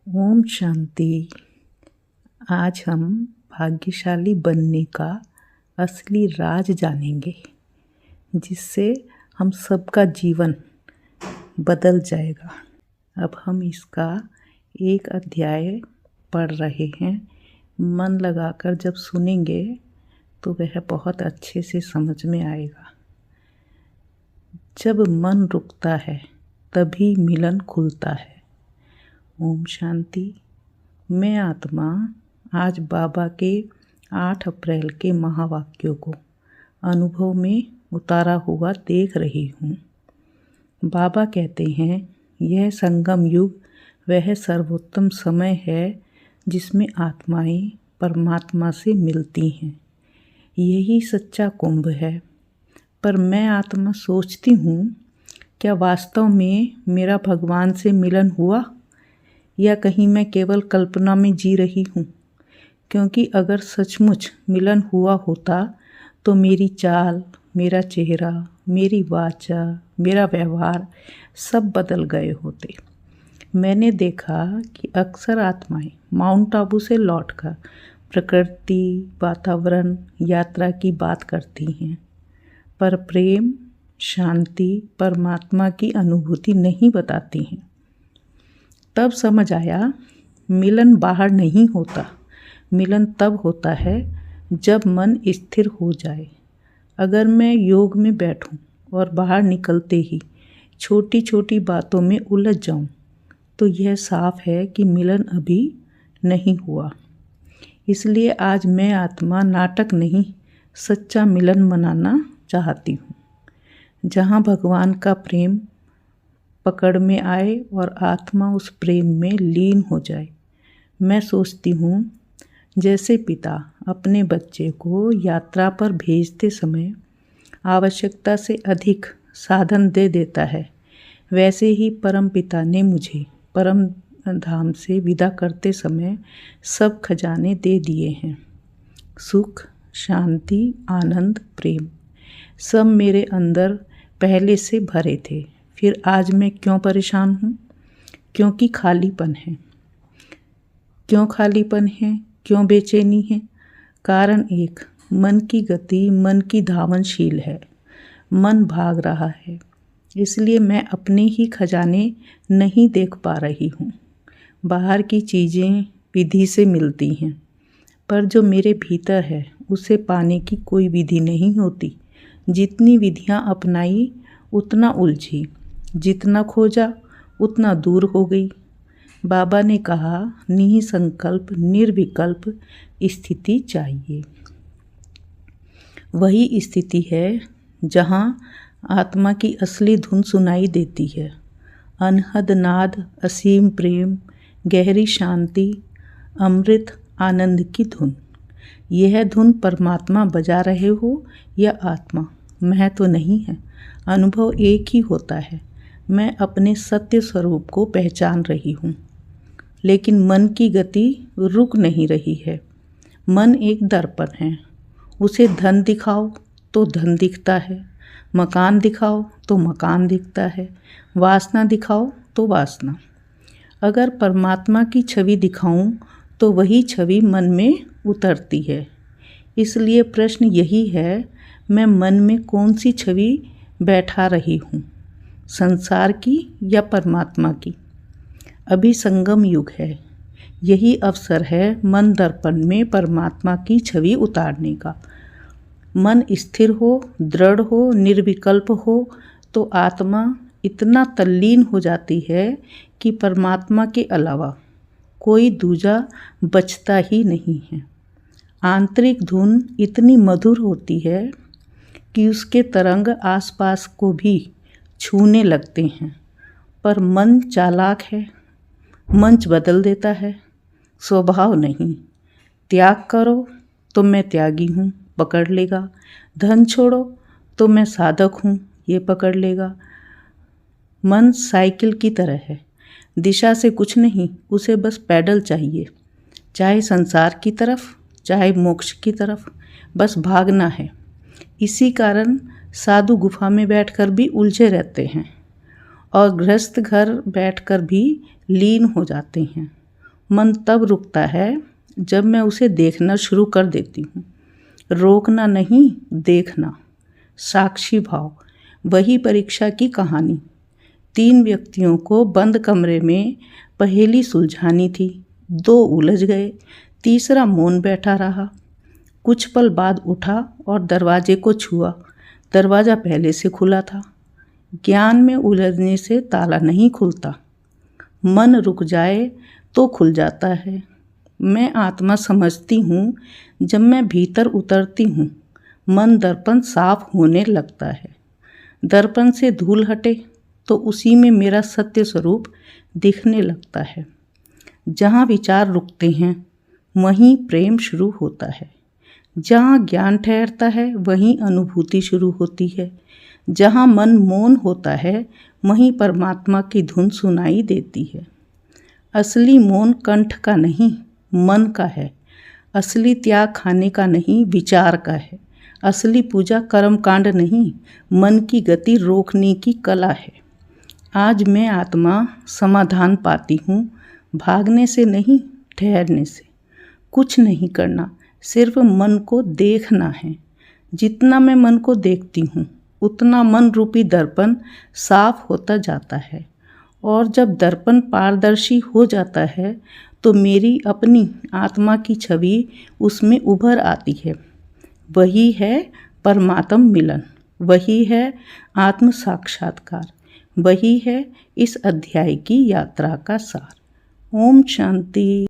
ओम शांति। आज हम भाग्यशाली बनने का असली राज जानेंगे, जिससे हम सबका जीवन बदल जाएगा। अब हम इसका एक अध्याय पढ़ रहे हैं। मन लगाकर जब सुनेंगे तो वह बहुत अच्छे से समझ में आएगा। जब मन रुकता है तभी मिलन खुलता है। ओम शांति। मैं आत्मा आज बाबा के 8 अप्रैल के महावाक्यों को अनुभव में उतारा हुआ देख रही हूँ। बाबा कहते हैं, यह संगम युग वह सर्वोत्तम समय है जिसमें आत्माएं परमात्मा से मिलती हैं। यही सच्चा कुंभ है। पर मैं आत्मा सोचती हूँ, क्या वास्तव में मेरा भगवान से मिलन हुआ या कहीं मैं केवल कल्पना में जी रही हूँ? क्योंकि अगर सचमुच मिलन हुआ होता तो मेरी चाल, मेरा चेहरा, मेरी वाचा, मेरा व्यवहार सब बदल गए होते। मैंने देखा कि अक्सर आत्माएं माउंट आबू से लौटकर प्रकृति, वातावरण, यात्रा की बात करती हैं, पर प्रेम, शांति, परमात्मा की अनुभूति नहीं बताती हैं। तब समझ आया, मिलन बाहर नहीं होता। मिलन तब होता है जब मन स्थिर हो जाए। अगर मैं योग में बैठूं और बाहर निकलते ही छोटी छोटी बातों में उलझ जाऊं, तो यह साफ है कि मिलन अभी नहीं हुआ। इसलिए आज मैं आत्मा नाटक नहीं, सच्चा मिलन मनाना चाहती हूँ, जहाँ भगवान का प्रेम पकड़ में आए और आत्मा उस प्रेम में लीन हो जाए। मैं सोचती हूँ, जैसे पिता अपने बच्चे को यात्रा पर भेजते समय आवश्यकता से अधिक साधन दे देता है, वैसे ही परम पिता ने मुझे परम धाम से विदा करते समय सब खजाने दे दिए हैं। सुख, शांति, आनंद, प्रेम सब मेरे अंदर पहले से भरे थे। फिर आज मैं क्यों परेशान हूँ? क्योंकि खालीपन है। क्यों खालीपन है? क्यों बेचैनी है? कारण एक, मन की गति, मन की धावनशील है। मन भाग रहा है, इसलिए मैं अपने ही खजाने नहीं देख पा रही हूँ। बाहर की चीज़ें विधि से मिलती हैं, पर जो मेरे भीतर है उसे पाने की कोई विधि नहीं होती। जितनी विधियाँ अपनाई उतना उलझी, जितना खोजा उतना दूर हो गई। बाबा ने कहा, निसंकल्प निर्विकल्प स्थिति चाहिए। वही स्थिति है जहाँ आत्मा की असली धुन सुनाई देती है। अनहद नाद, असीम प्रेम, गहरी शांति, अमृत आनंद की धुन। यह धुन परमात्मा बजा रहे हो या आत्मा, महत्व नहीं है। अनुभव एक ही होता है। मैं अपने सत्य स्वरूप को पहचान रही हूँ, लेकिन मन की गति रुक नहीं रही है। मन एक दर्पण है। उसे धन दिखाओ तो धन दिखता है, मकान दिखाओ तो मकान दिखता है, वासना दिखाओ तो वासना। अगर परमात्मा की छवि दिखाऊं तो वही छवि मन में उतरती है। इसलिए प्रश्न यही है, मैं मन में कौन सी छवि बैठा रही हूँ, संसार की या परमात्मा की? अभी संगम युग है। यही अवसर है मन दर्पण में परमात्मा की छवि उतारने का। मन स्थिर हो, दृढ़ हो, निर्विकल्प हो तो आत्मा इतना तल्लीन हो जाती है कि परमात्मा के अलावा कोई दूजा बचता ही नहीं है। आंतरिक धुन इतनी मधुर होती है कि उसके तरंग आसपास को भी छूने लगते हैं। पर मन चालाक है, मंच बदल देता है, स्वभाव नहीं। त्याग करो तो मैं त्यागी हूँ, पकड़ लेगा। धन छोड़ो तो मैं साधक हूँ, ये पकड़ लेगा। मन साइकिल की तरह है, दिशा से कुछ नहीं, उसे बस पैडल चाहिए। चाहे संसार की तरफ, चाहे मोक्ष की तरफ, बस भागना है। इसी कारण साधु गुफा में बैठकर भी उलझे रहते हैं और गृहस्थ घर बैठकर भी लीन हो जाते हैं। मन तब रुकता है जब मैं उसे देखना शुरू कर देती हूँ। रोकना नहीं, देखना। साक्षी भाव, वही परीक्षा की कहानी। 3 व्यक्तियों को बंद कमरे में पहेली सुलझानी थी। 2 उलझ गए, तीसरा मौन बैठा रहा। कुछ पल बाद उठा और दरवाजे को छुआ। दरवाज़ा पहले से खुला था। ज्ञान में उलझने से ताला नहीं खुलता, मन रुक जाए तो खुल जाता है। मैं आत्मा समझती हूँ जब मैं भीतर उतरती हूँ, मन दर्पण साफ होने लगता है। दर्पण से धूल हटे तो उसी में मेरा सत्य स्वरूप दिखने लगता है। जहाँ विचार रुकते हैं वहीं प्रेम शुरू होता है। जहाँ ज्ञान ठहरता है वहीं अनुभूति शुरू होती है। जहाँ मन मौन होता है वहीं परमात्मा की धुन सुनाई देती है। असली मौन कंठ का नहीं, मन का है। असली त्याग खाने का नहीं, विचार का है। असली पूजा कर्मकांड नहीं, मन की गति रोकने की कला है। आज मैं आत्मा समाधान पाती हूँ, भागने से नहीं, ठहरने से। कुछ नहीं करना, सिर्फ मन को देखना है। जितना मैं मन को देखती हूँ उतना मन रूपी दर्पण साफ होता जाता है। और जब दर्पण पारदर्शी हो जाता है तो मेरी अपनी आत्मा की छवि उसमें उभर आती है। वही है परमात्म मिलन, वही है आत्म साक्षात्कार, वही है इस अध्याय की यात्रा का सार। ओम शांति।